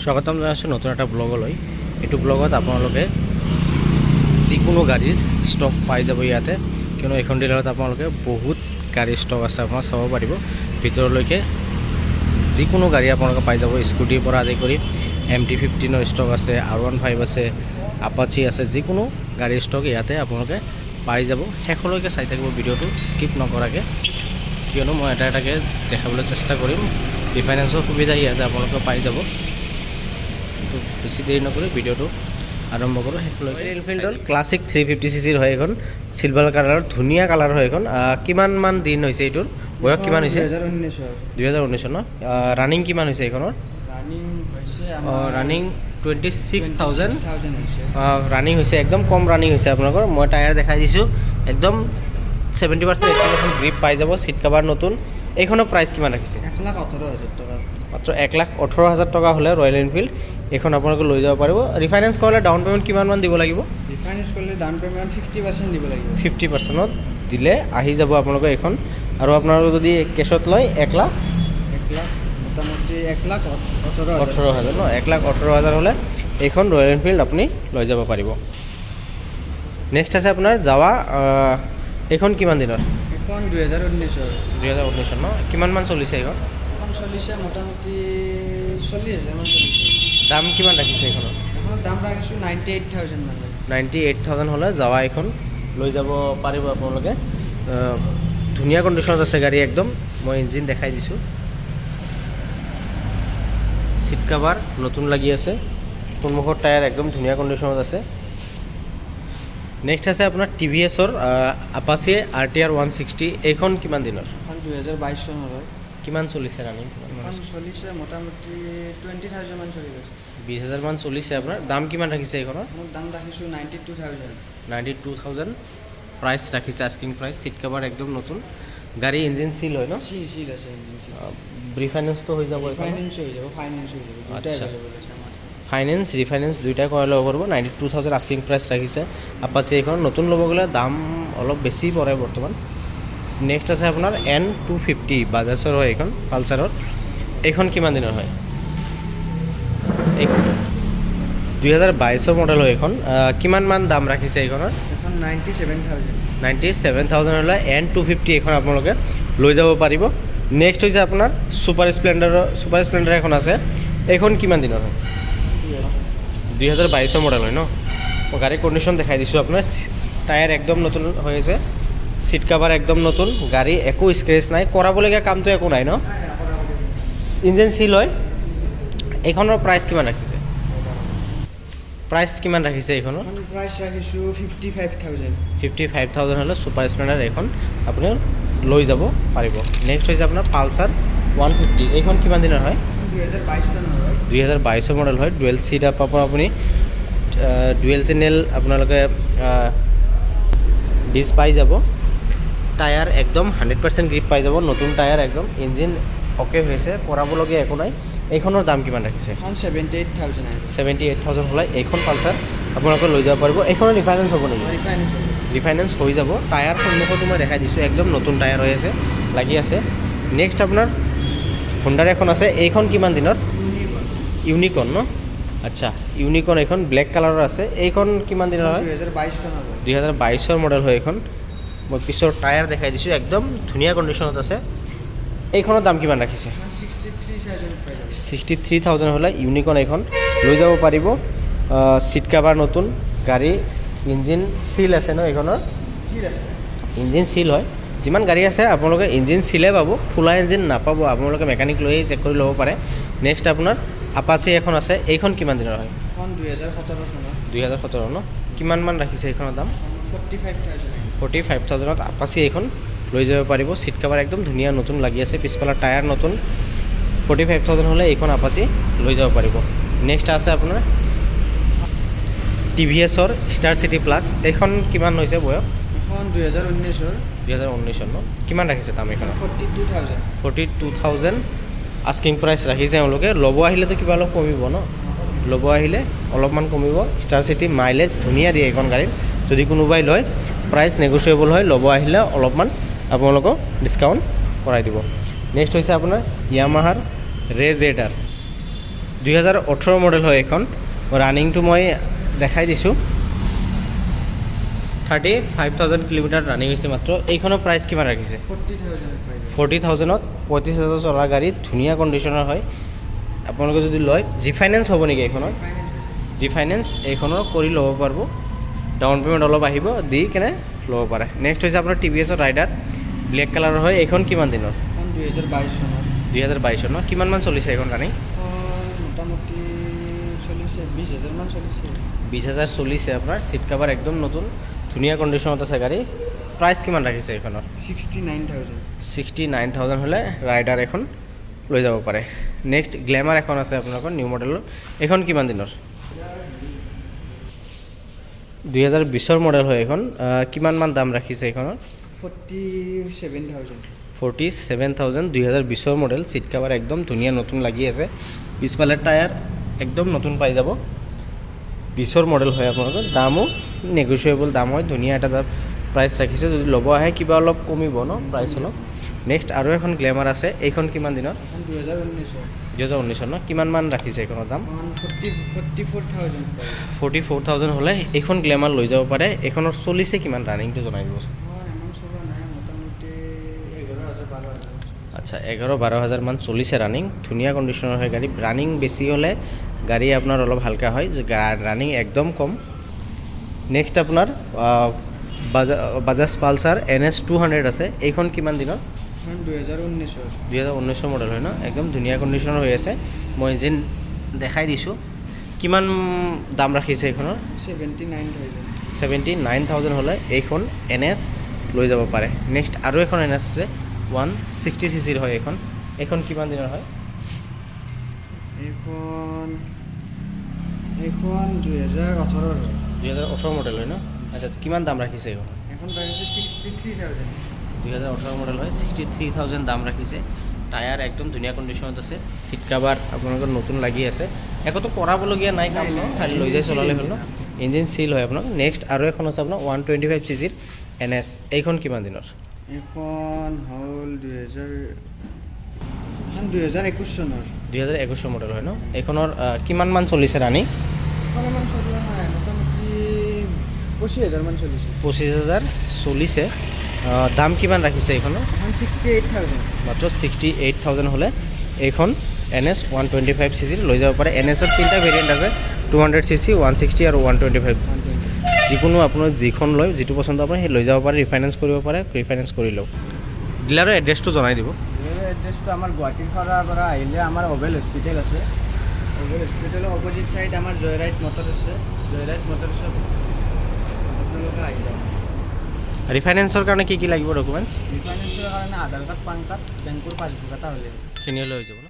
স্বাগতম জানাইছোঁ নতুন এটা ব্লগলৈ। এইটো ব্লগত আপোনালোকে যিকোনো গাড়ীৰ ষ্টক পাই যাব ইয়াতে, কিয়নো এইখন ডিলাৰত আপোনালোকে বহুত গাড়ীৰ ষ্টক আছে, আপোনালোকে চাব পাৰিব। ভিতৰলৈকে যিকোনো গাড়ী আপোনালোকে পাই যাব, স্কুটিৰ পৰা আদি কৰি MT-15ৰ ষ্টক আছে, R15 আছে, আপাচি আছে, যিকোনো গাড়ীৰ ষ্টক ইয়াতে আপোনালোকে পাই যাব। শেষলৈকে চাই থাকিব ভিডিঅ'টো স্কিপ নকৰাকৈ, কিয়নো মই এটা এটাকৈ দেখাবলৈ চেষ্টা কৰিম। ৰিফাইনেন্সৰ সুবিধা ইয়াতে আপোনালোকে পাই যাব। তো বেছি দেৰি নকৰি ভিডিঅ'টো আৰম্ভ কৰোঁ শেষলৈকে। ৰয়েল এনফিল্ডৰ ক্লাছিক 350cc হয় এইখন, চিলভাৰ কালাৰৰ ধুনীয়া কালাৰ হয় এইখন। কিমান মান দিন হৈছে এইটোৰ, বয়স কিমান হৈছে? 2019 ন? ৰানিং কিমান হৈছে এইখনৰ? ৰানিং 26,000 ৰানিং হৈছে, একদম কম ৰানিং হৈছে আপোনালোকৰ। মই টায়াৰ দেখাই দিছোঁ, একদম 70% এখন গ্ৰিপ পাই যাব। চিট কাভাৰ নতুন। এইখনৰ প্ৰাইচ কিমান ৰাখিছে? 1,18,000 টকা। মাত্ৰ 1,18,000 টকা হ'লে ৰয়েল এনফিল্ড এইখন আপোনালোকে লৈ যাব পাৰিব। ৰিফাইনেন্স কৰিলে ডাউন পে'মেণ্ট কিমানমান দিব লাগিব? ৰিফাইনেন্স কৰিলে ডাউন পে'মেণ্ট 50% দিব লাগিব। 50%ত দিলে আহি যাব আপোনালোকে এইখন। আৰু আপোনালোকে যদি কেছত লয় 1,00,000 মোটামুটি 1,18,000 ন? 1,18,000 হ'লে এইখন ৰয়েল এনফিল্ড আপুনি লৈ যাব পাৰিব। নেক্সট আছে আপোনাৰ জাৱা। এইখন কিমান দিনৰ? এখন 2019 ন? কিমানমান চলিছে এইখন? এখন চলিছে মোটামুটি 40,000 মান চলিছে। দাম কিমান ৰাখিছে এইখনৰ? এখনৰ দাম ৰাখিছোঁ 98,000 মান। 98,000 হ'লে জাৱা এইখন লৈ যাব পাৰিব আপোনালোকে। ধুনীয়া কণ্ডিশ্যনত আছে গাড়ী একদম। মই ইঞ্জিন দেখাই দিছোঁ। চিট কাভাৰ নতুন লাগি আছে, সন্মুখৰ টায়াৰ একদম ধুনীয়া কণ্ডিশ্যনত আছে। নেক্সট আছে আপোনাৰ TVSৰ আপাচি RTR 160। এইখন কিমান দিনৰ? এখন 2022 চনৰ হয়। কিমান চলিছে ৰানিং? এখন চলিছে মোটামুটি 20,000 মান চলি গৈছে। 20,000 মান চলিছে আপোনাৰ। দাম কিমান ৰাখিছে এইখনৰ? মোৰ দাম ৰাখিছোঁ 92,000। 92,000 প্ৰাইচ ৰাখিছে, আস্কিং প্ৰাইচ। চিট কাভাৰ একদম নতুন। গাড়ী ইঞ্জিন চিল হয় ন? চিল আছে ইঞ্জিন চিল। ৰিফাইনেন্সটো হৈ যাব? ফাইনেন্স হৈ যাব, ফাইনেন্স হৈ যাব। আচ্ছা। এভেইলেবল আছে আমাৰ। ফাইনেন্স ৰিফাইনেন্স দুইটাই কৰাই ল'ব পাৰিব। 92,000 আস্কিং প্ৰাইচ ৰাখিছে। আপাচি এইখন নতুন ল'ব গ'লে দাম অলপ বেছি পৰে বৰ্তমান। নেক্সট আছে আপোনাৰ N250, বাজাজৰ হয় এইখন, পালচাৰৰ। এইখন কিমান দিনৰ হয়? এইখন 2022 মডেল হয় এইখন। কিমান মান দাম ৰাখিছে এইখনৰ? এখন 97,000। 97,000 হ'লে N250 এইখন আপোনালোকে লৈ যাব পাৰিব। নেক্সট হৈছে আপোনাৰ ছুপাৰ স্প্লেণ্ডাৰ এখন আছে। এইখন কিমান দিনৰ হয়? 2022 মডেল হয় ন? মই গাড়ীৰ কণ্ডিশ্যন দেখাই দিছোঁ আপোনাৰ। টায়াৰ একদম নতুন হৈ আছে, চিট কাভাৰ একদম নতুন, গাড়ী একো স্ক্ৰেচ নাই, কৰাবলগীয়া কামটো একো নাই ন? ইঞ্জিন চিল হয়। এইখনৰ প্ৰাইচ কিমান ৰাখিছে? প্ৰাইচ কিমান ৰাখিছে এইখনৰ? এখন প্ৰাইচ ৰাখিছোঁ 55,000। 55,000 হ'লে ছুপাৰ স্প্লেণ্ডাৰ এইখন আপুনি লৈ যাব পাৰিব। নেক্সট হৈছে আপোনাৰ পালচাৰ 150। এইখন কিমান দিনৰ হয়? 2022 চনৰ হয়। 2022 মডেল হয়। ডুৱেল চিট পাব আপুনি, ডুৱেল চেনেল আপোনালোকে ডিছ পাই যাব। টায়াৰ একদম 100% গ্ৰিপ পাই যাব, নতুন টায়াৰ একদম। ইঞ্জিন অ'কে হৈছে, কৰাবলগীয়া একো নাই। এইখনৰ দাম কিমান ৰাখিছে? এখন 78,000। 78,000 হ'লে এইখন পালচাৰ আপোনালোকে লৈ যাব পাৰিব। এইখনৰ ৰিফাইনেন্স হ'ব নেকি? ৰিফাইনেন্স হ'ব। ৰিফাইনেন্স হৈ যাব। টায়াৰ সন্মুখতো মই দেখাই দিছোঁ, একদম নতুন টায়াৰ হৈ আছে, লাগি আছে। নেক্সট আপোনাৰ হোণ্ডাৰ এখন আছে। এইখন কিমান দিনত? ইউনিকৰ্ণ ন? আচ্ছা, ইউনিকৰ্ণ এইখন ব্লেক কালাৰৰ আছে। এইখন কিমান দিনৰ হয়? 2022 চনৰ হয়। 2022 মডেল হয় এইখন। মই পিছৰ টায়াৰ দেখাই দিছোঁ, একদম ধুনীয়া কণ্ডিশ্যনত আছে। এইখনৰ দাম কিমান ৰাখিছে? 63,000 পাই যাব। 63,000 হ'লে ইউনিকৰ্ণ এইখন লৈ যাব পাৰিব। চিট কাভাৰ নতুন, গাড়ী ইঞ্জিন চিল আছে ন? এইখনৰ ঠিক আছে। ইঞ্জিন চিল হয়। যিমান গাড়ী আছে আপোনালোকে ইঞ্জিন চিলে পাব, খোলা ইঞ্জিন নাপাব। আপোনালোকে মেকানিক লৈয়ে চেক কৰি ল'ব পাৰে। নেক্সট আপোনাৰ আপাচি এখন আছে। এইখন কিমান দিনৰ হয়? এখন 2017 চনৰ। 2017 ন? কিমান মান ৰাখিছে এইখনৰ দাম? 45,000। 45,000ত আপাচি এইখন লৈ যাব পাৰিব। চিট কাভাৰ একদম ধুনীয়া নতুন লাগি আছে, পিছফালৰ টায়াৰ নতুন। 45,000 হ'লে এইখন আপাচি লৈ যাব পাৰিব। নেক্সট আছে আপোনাৰ TVSৰ ষ্টাৰ চিটি প্লাছ। এইখন কিমান হৈছে বয়স? এখন 2019 2019 ন? কিমান ৰাখিছে দাম এইখন? 42,000। 42,000 আস্কিং প্ৰাইচ ৰাখিছে তেওঁলোকে। ল'ব আহিলেতো কিবা অলপ কমিব ন? ল'ব আহিলে অলপমান কমিব। ষ্টাৰ চিটি মাইলেজ ধুনীয়া দিয়ে এইখন গাড়ীত। যদি কোনোবাই লয় প্ৰাইচ নেগোচিয়েবল হয়, ল'ব আহিলে অলপমান আপোনালোকক ডিছকাউণ্ট কৰাই দিব। নেক্সট হৈছে আপোনাৰ য়ামাহাৰ ৰেজেডাৰ। 2018 মডেল হয় এইখন ৰানিংটো মই দেখাই দিছোঁ 35,000 কিলোমিটাৰ ৰানিং হৈছে মাত্ৰ এইখনৰ প্ৰাইচ কিমান ৰাখিছে 40,000ত 35,000 চলা গাড়ী ধুনীয়া কণ্ডিশ্যনৰ হয় আপোনালোকে যদি লয় ৰিফাইনেন্স হ'ব নেকি এইখনৰ ৰিফাইনেন্স এইখনৰ কৰি ল'ব পাৰিব ডাউন পে'মেণ্ট অলপ আহিব দি কেনে ল'ব পাৰে নেক্সট হৈছে আপোনাৰ TVS ৰাইডাৰ ব্লেক কালাৰৰ হয় এইখন কিমান দিনৰ 2022 চনৰ 2022 চনৰ কিমান মান চলিছে এইখন ৰানিং মোটামুটি চলিছে 20,000 মান চলিছে 20,000 চলিছে আপোনাৰ চিট কাভাৰ একদম নতুন ধুনীয়া কণ্ডিশ্যনত আছে গাড়ী প্ৰাইচ কিমান ৰাখিছে এইখনৰ 69,000 হ'লে ৰাইডাৰ এখন লৈ যাব পাৰে নেক্সট গ্লেমাৰ এখন আছে আপোনালোকৰ নিউ মডেলৰ এইখন কিমান দিনৰ 2020 মডেল হয় এইখন কিমান মান দাম ৰাখিছে এইখনৰ 47,000 2020 মডেল চিট কাভাৰ একদম ধুনীয়া নতুন লাগি আছে পিছফালে টায়াৰ একদম নতুন পাই যাব 20 মডেল হয় আপোনালোকৰ দামো নেগোচিয়েবল দাম হয় ধুনীয়া এটা প্ৰাইচ ৰাখিছে যদি ল'ব আহে কিবা অলপ কমিব ন প্ৰাইচ অলপ নেক্সট আৰু এখন গ্লেমাৰ আছে এইখন কিমান দিনৰ 2019 ন কিমান মান ৰাখিছে এইখনৰ দাম 44,000 হ'লে এইখন গ্লেমাৰ লৈ যাব পাৰে এইখনৰ চলিছে কিমান ৰানিংটো জনাই দিবচোন আচ্ছা 11-12 মান চলিছে ৰানিং ধুনীয়া কণ্ডিশ্যনৰ হয় গাড়ী ৰানিং বেছি হ'লে গাড়ী আপোনাৰ অলপ হালকা হয় ৰানিং একদম কম নেক্সট আপোনাৰ বাজাজ পালচাৰ NS 200 আছে এইখন কিমান দিনৰ 2019 মডেল হয় ন একদম ধুনীয়া কণ্ডিশ্যনৰ হৈ আছে মই যেন দেখাই দিছোঁ কিমান দাম ৰাখিছে এইখনৰ 79,000 হ'লে এইখন NS লৈ যাব পাৰে নেক্সট আৰু এখন NS আছে 160cc হয় এইখন কিমান দিনৰ হয় এইখন 2018 মডেল হয় ন আচ্ছা কিমান দাম ৰাখিছে এখন প্ৰাইচ 63,000 2018 মডেল হয় 63,000 দাম ৰাখিছে টায়াৰ একদম ধুনীয়া কণ্ডিশ্যনত আছে চিট কাভাৰ আপোনালোকৰ নতুন লাগি আছে একোতো কৰাবলগীয়া নাই কাম ন খালি লৈ যাই চলালে হ'ল ন ইঞ্জিন চিল হয় আপোনাক নেক্সট আৰু এখন আছে আপোনাৰ 125cc NS এইখন কিমান দিনৰ এখন হ'ল 2021 চনৰ 2021 মডেল হয় ন এইখনৰ কিমান মান চলিছে ৰানিং মোটামুটি 25,000 মান চলিছে 25,000 চলিছে দাম কিমান ৰাখিছে এইখনৰ 68,000 মাত্ৰ 68,000 হ'লে এইখন NS 125cc লৈ যাব পাৰে NSৰ তিনিটা ভেৰিয়েণ্ট আছে 200cc 160 আৰু 125 যিকোনো আপোনাৰ যিখন লয় যিটো পচন্দ আপুনি সেই লৈ যাব পাৰে ৰিফাইনেন্স কৰিব পাৰে ৰিফাইনেন্স কৰি লওক ডিলাৰৰ এড্ৰেছটো জনাই দিব এড্ৰেছটো আমাৰ গুৱাহাটীৰ পৰা আহিলে আমাৰ অভেল হস্পিটেল আছে অভেল হস্পিটেলৰ অপজিট চাইড আমাৰ জয়ৰাইড মটৰ আছে জয়ৰাইড মটৰছত আপোনালোকে আহি যাওক ৰিফাইনেন্সৰ কাৰণে কি লাগিব ডকুমেণ্টছ ৰিফাইনেন্সৰ কাৰণে আধাৰ কাৰ্ড পান কাৰ্ড বেংকৰ পাছবুক এটা হ'লে খিনিয়ে লৈ হৈ যাব ন